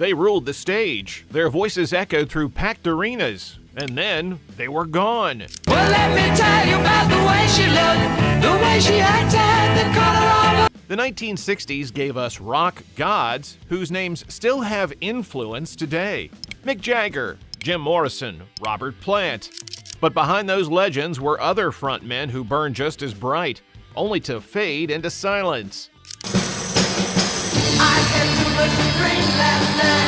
They ruled the stage. Their voices echoed through packed arenas. And then they were gone. Well, let me tell you about the way she looked, the way she acted, the color of her. The 1960s gave us rock gods whose names still have influence today. Mick Jagger, Jim Morrison, Robert Plant. But behind those legends were other frontmen who burned just as bright, only to fade into silence. I had too much to drink last night.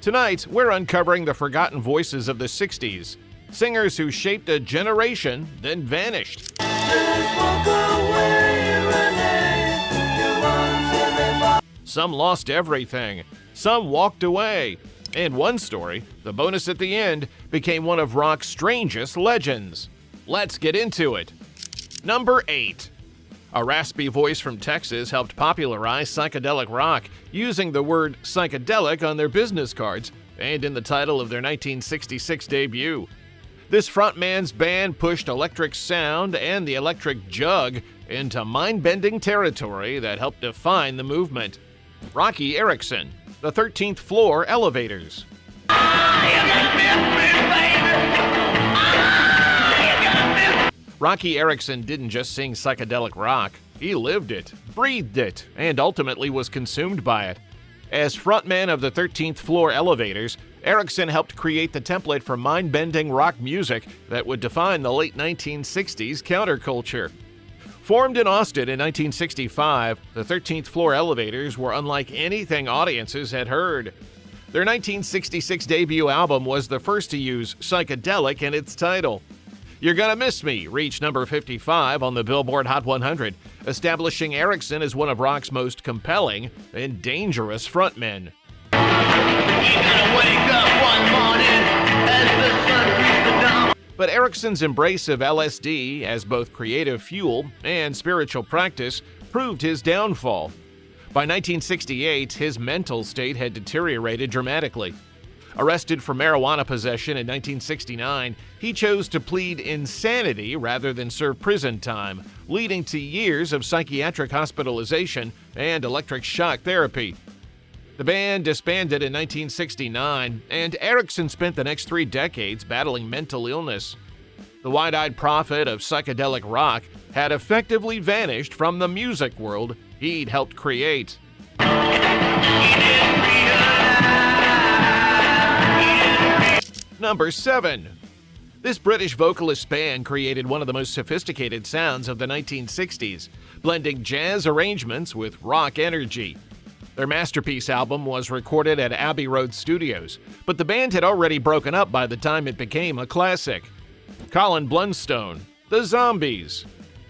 Tonight, we're uncovering the forgotten voices of the 60s, singers who shaped a generation, then vanished. Just walk away, Renee. You want to be. Some lost everything, some walked away, and one story, the bonus at the end, became one of rock's strangest legends. Let's get into it. Number 8. A raspy voice from Texas helped popularize psychedelic rock, using the word psychedelic on their business cards and in the title of their 1966 debut. This frontman's band pushed electric sound and the electric jug into mind-bending territory that helped define the movement. Roky Erickson, the 13th Floor Elevators. Roky Erickson didn't just sing psychedelic rock, he lived it, breathed it, and ultimately was consumed by it. As frontman of the 13th Floor Elevators, Erickson helped create the template for mind-bending rock music that would define the late 1960s counterculture. Formed in Austin in 1965, the 13th Floor Elevators were unlike anything audiences had heard. Their 1966 debut album was the first to use psychedelic in its title. You're Gonna Miss Me reached number 55 on the Billboard Hot 100, establishing Erickson as one of rock's most compelling and dangerous frontmen. But Erickson's embrace of LSD as both creative fuel and spiritual practice proved his downfall. By 1968, his mental state had deteriorated dramatically. Arrested for marijuana possession in 1969, he chose to plead insanity rather than serve prison time, leading to years of psychiatric hospitalization and electric shock therapy. The band disbanded in 1969, and Erickson spent the next 3 decades battling mental illness. The wide-eyed prophet of psychedelic rock had effectively vanished from the music world he'd helped create. Number 7. This British vocalist band created one of the most sophisticated sounds of the 1960s, blending jazz arrangements with rock energy. Their masterpiece album was recorded at Abbey Road Studios, but the band had already broken up by the time it became a classic. Colin Blunstone, The Zombies.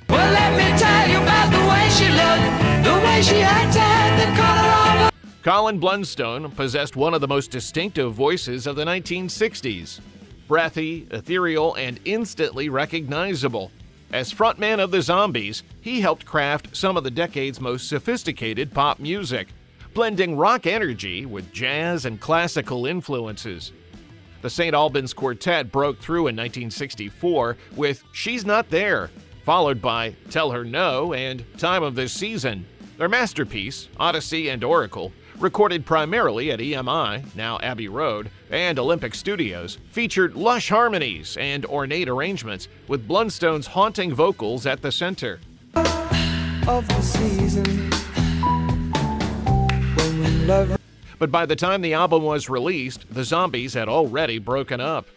Well, let me tell you about the way she looked, the way she acted, the color of her. Colin Blunstone possessed one of the most distinctive voices of the 1960s. Breathy, ethereal, and instantly recognizable. As frontman of the Zombies, he helped craft some of the decade's most sophisticated pop music, blending rock energy with jazz and classical influences. The St. Albans Quartet broke through in 1964 with She's Not There, followed by Tell Her No and Time of the Season. Their masterpiece, Odyssey and Oracle, recorded primarily at EMI, now Abbey Road, and Olympic Studios, featured lush harmonies and ornate arrangements, with Blunstone's haunting vocals at the center. Of the season. When we love. But by the time the album was released, the Zombies had already broken up.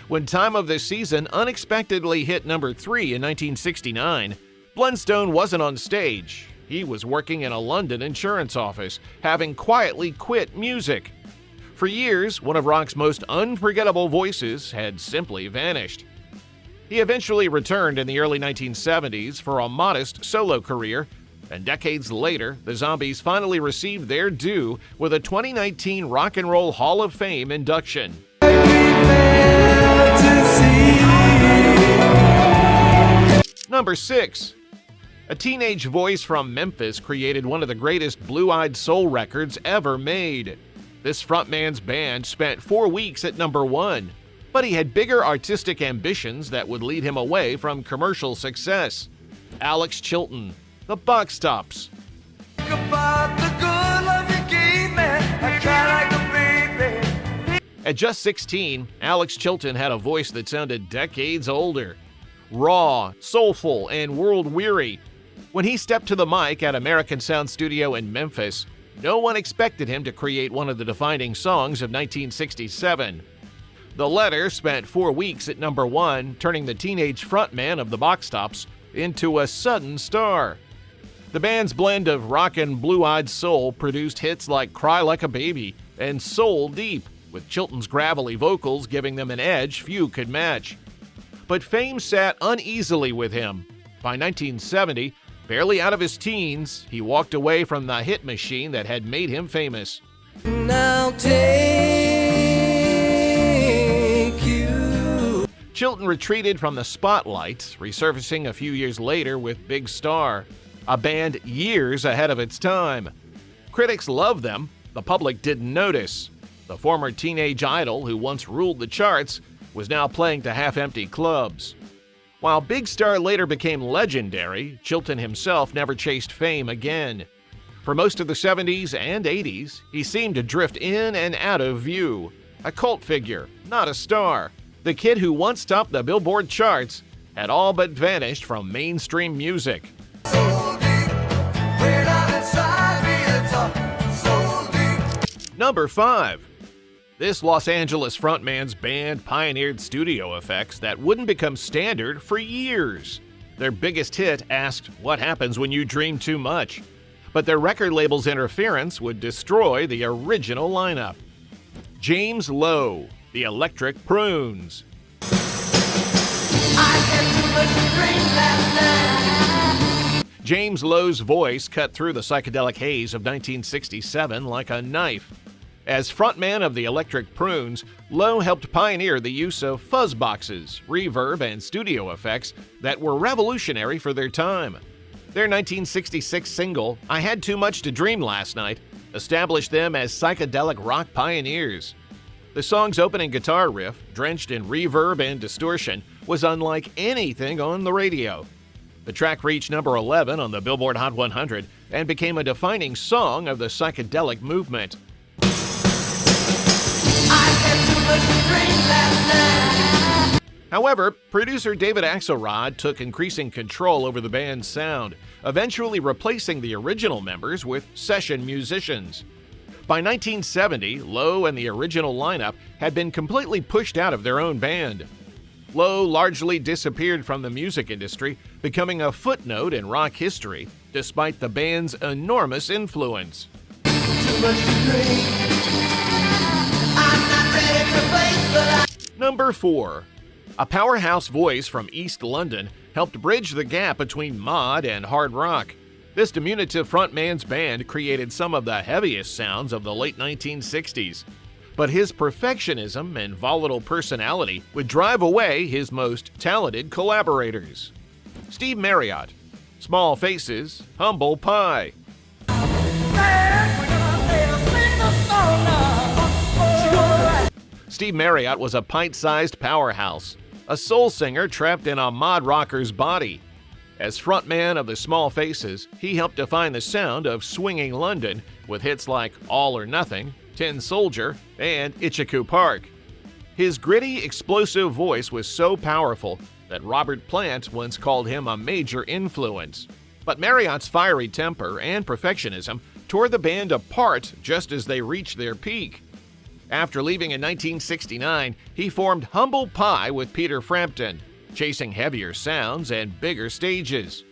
When Time of the Season unexpectedly hit number 3 in 1969, Blunstone wasn't on stage. He was working in a London insurance office, having quietly quit music. For years, one of rock's most unforgettable voices had simply vanished. He eventually returned in the early 1970s for a modest solo career, and decades later, the Zombies finally received their due with a 2019 Rock and Roll Hall of Fame induction. Number 6. A teenage voice from Memphis created one of the greatest blue-eyed soul records ever made. This frontman's band spent 4 weeks at number 1, but he had bigger artistic ambitions that would lead him away from commercial success. Alex Chilton, The Box Tops. About the good love you gave me. At just 16, Alex Chilton had a voice that sounded decades older. Raw, soulful, and world-weary. When he stepped to the mic at American Sound Studio in Memphis, no one expected him to create one of the defining songs of 1967. The Letter spent 4 weeks at number 1, turning the teenage frontman of the Box Tops into a sudden star. The band's blend of rock and blue-eyed soul produced hits like Cry Like a Baby and Soul Deep, with Chilton's gravelly vocals giving them an edge few could match. But fame sat uneasily with him. By 1970, barely out of his teens, he walked away from the hit machine that had made him famous. Now take you. Chilton retreated from the spotlight, resurfacing a few years later with Big Star, a band years ahead of its time. Critics loved them, the public didn't notice. The former teenage idol who once ruled the charts was now playing to half-empty clubs. While Big Star later became legendary, Chilton himself never chased fame again. For most of the 70s and 80s, he seemed to drift in and out of view. A cult figure, not a star. The kid who once topped the Billboard charts had all but vanished from mainstream music. Number 5. This Los Angeles frontman's band pioneered studio effects that wouldn't become standard for years. Their biggest hit asked, "What happens when you dream too much?" But their record label's interference would destroy the original lineup. James Lowe, the Electric Prunes. James Lowe's voice cut through the psychedelic haze of 1967 like a knife. As frontman of the Electric Prunes, Lowe helped pioneer the use of fuzz boxes, reverb, and studio effects that were revolutionary for their time. Their 1966 single, "I Had Too Much to Dream Last Night," established them as psychedelic rock pioneers. The song's opening guitar riff, drenched in reverb and distortion, was unlike anything on the radio. The track reached number 11 on the Billboard Hot 100 and became a defining song of the psychedelic movement. However, producer David Axelrod took increasing control over the band's sound, eventually replacing the original members with session musicians. By 1970, Lowe and the original lineup had been completely pushed out of their own band. Lowe largely disappeared from the music industry, becoming a footnote in rock history, despite the band's enormous influence. Number 4. A powerhouse voice from East London helped bridge the gap between mod and hard rock. This diminutive frontman's band created some of the heaviest sounds of the late 1960s. But his perfectionism and volatile personality would drive away his most talented collaborators. Steve Marriott, Small Faces, Humble Pie. Steve Marriott was a pint-sized powerhouse, a soul singer trapped in a mod rocker's body. As frontman of the Small Faces, he helped define the sound of swinging London with hits like All or Nothing, Tin Soldier, and Itchycoo Park. His gritty, explosive voice was so powerful that Robert Plant once called him a major influence. But Marriott's fiery temper and perfectionism tore the band apart just as they reached their peak. After leaving in 1969, he formed Humble Pie with Peter Frampton, chasing heavier sounds and bigger stages.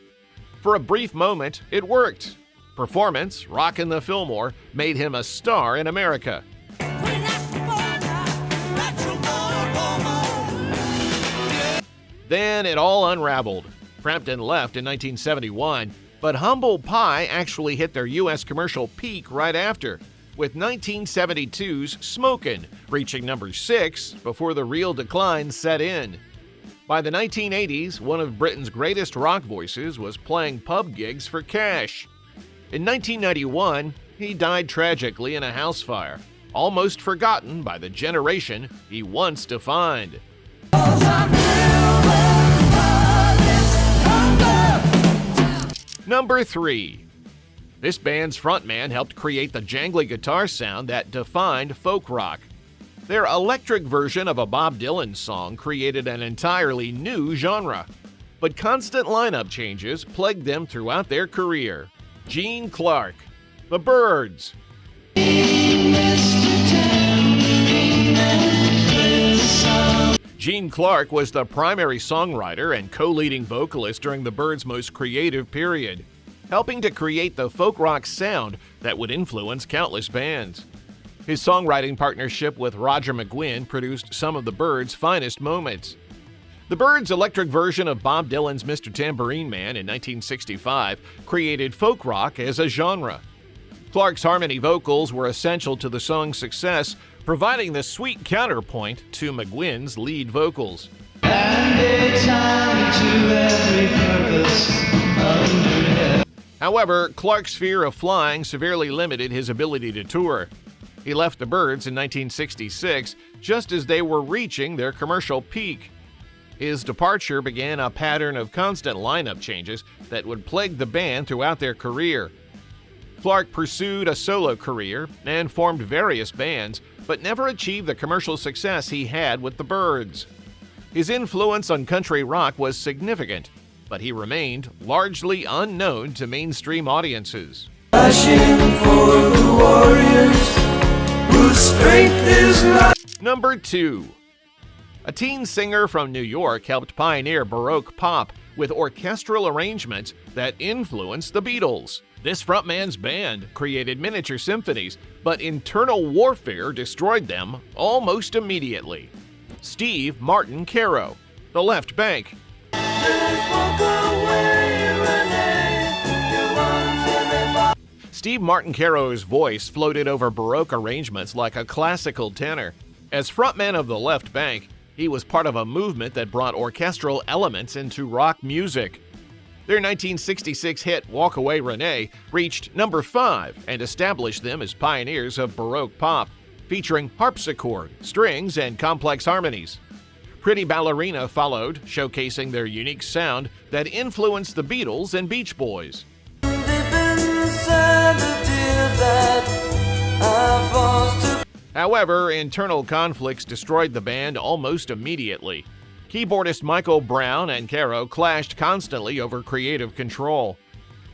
For a brief moment, it worked. Performance, Rockin' the Fillmore, made him a star in America. Then it all unraveled. Frampton left in 1971, but Humble Pie actually hit their U.S. commercial peak right after, with 1972's Smokin' reaching number 6 before the real decline set in. By the 1980s, one of Britain's greatest rock voices was playing pub gigs for cash. In 1991, he died tragically in a house fire, almost forgotten by the generation he once defined. Number 3. This band's frontman helped create the jangly guitar sound that defined folk rock. Their electric version of a Bob Dylan song created an entirely new genre, but constant lineup changes plagued them throughout their career. Gene Clark, the Byrds. Gene Clark was the primary songwriter and co-leading vocalist during the Byrds' most creative period, helping to create the folk rock sound that would influence countless bands. His songwriting partnership with Roger McGuinn produced some of the Byrds' finest moments. The Byrds' electric version of Bob Dylan's Mr. Tambourine Man in 1965 created folk rock as a genre. Clark's harmony vocals were essential to the song's success, providing the sweet counterpoint to McGuinn's lead vocals. However, Clark's fear of flying severely limited his ability to tour. He left the Byrds in 1966, just as they were reaching their commercial peak. His departure began a pattern of constant lineup changes that would plague the band throughout their career. Clark pursued a solo career and formed various bands, but never achieved the commercial success he had with the Byrds. His influence on country rock was significant, but he remained largely unknown to mainstream audiences. Number 2. A teen singer from New York helped pioneer baroque pop with orchestral arrangements that influenced the Beatles. This frontman's band created miniature symphonies, but internal warfare destroyed them almost immediately. Steve Martin Caro, The Left Banke. Steve Martin Caro's voice floated over baroque arrangements like a classical tenor. As frontman of The Left Banke, he was part of a movement that brought orchestral elements into rock music. Their 1966 hit Walk Away Renee reached number 5 and established them as pioneers of baroque pop, featuring harpsichord, strings, and complex harmonies. Pretty Ballerina followed, showcasing their unique sound that influenced the Beatles and Beach Boys. However, internal conflicts destroyed the band almost immediately. Keyboardist Michael Brown and Caro clashed constantly over creative control.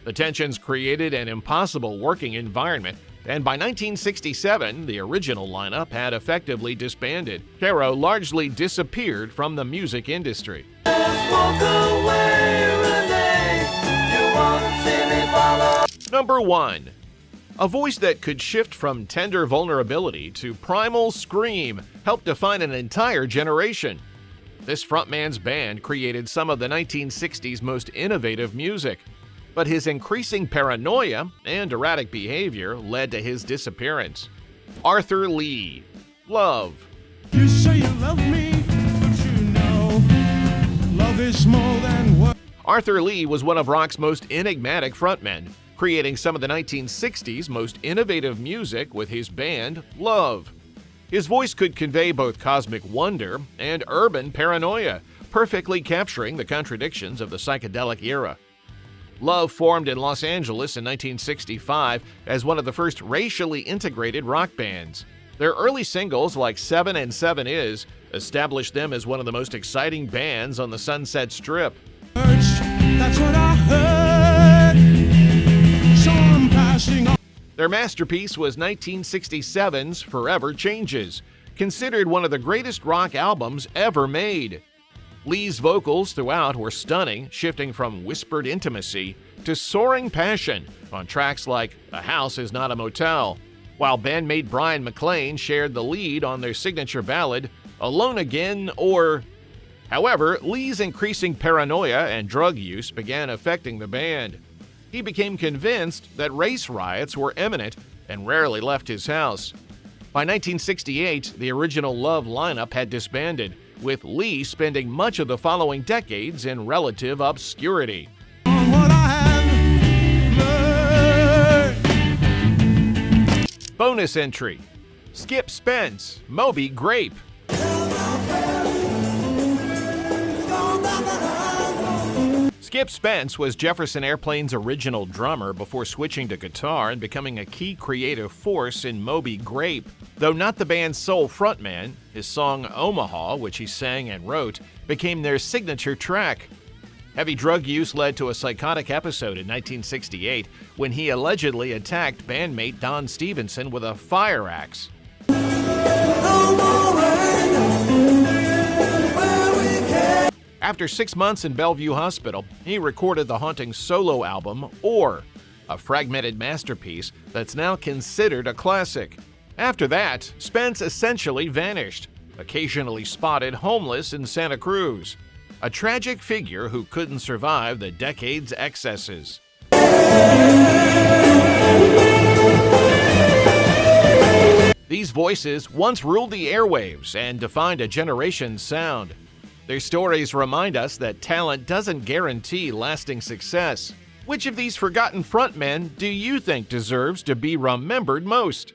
The tensions created an impossible working environment, and by 1967, the original lineup had effectively disbanded. Caro largely disappeared from the music industry. Number 1. A voice that could shift from tender vulnerability to primal scream helped define an entire generation. This frontman's band created some of the 1960s most innovative music, but his increasing paranoia and erratic behavior led to his disappearance. Arthur Lee, Love. You say you love me, but you know, love is more than what. Arthur Lee was one of rock's most enigmatic frontmen, creating some of the 1960s most innovative music with his band, Love. His voice could convey both cosmic wonder and urban paranoia, perfectly capturing the contradictions of the psychedelic era. Love formed in Los Angeles in 1965 as one of the first racially integrated rock bands. Their early singles like 7 and 7 Is established them as one of the most exciting bands on the Sunset Strip. That's what I heard. So I'm passing on. Their masterpiece was 1967's Forever Changes, considered one of the greatest rock albums ever made. Lee's vocals throughout were stunning, shifting from whispered intimacy to soaring passion on tracks like A House Is Not a Motel, while bandmate Brian McLean shared the lead on their signature ballad, Alone Again or... However, Lee's increasing paranoia and drug use began affecting the band. He became convinced that race riots were imminent and rarely left his house. By 1968, the original Love lineup had disbanded, with Lee spending much of the following decades in relative obscurity. On what I have learned. Bonus entry: Skip Spence, Moby Grape. Skip Spence was Jefferson Airplane's original drummer before switching to guitar and becoming a key creative force in Moby Grape. Though not the band's sole frontman, his song Omaha, which he sang and wrote, became their signature track. Heavy drug use led to a psychotic episode in 1968 when he allegedly attacked bandmate Don Stevenson with a fire axe. After 6 months in Bellevue Hospital, he recorded the haunting solo album, Or, a fragmented masterpiece that's now considered a classic. After that, Spence essentially vanished, occasionally spotted homeless in Santa Cruz. A tragic figure who couldn't survive the decade's excesses. These voices once ruled the airwaves and defined a generation's sound. Their stories remind us that talent doesn't guarantee lasting success. Which of these forgotten frontmen do you think deserves to be remembered most?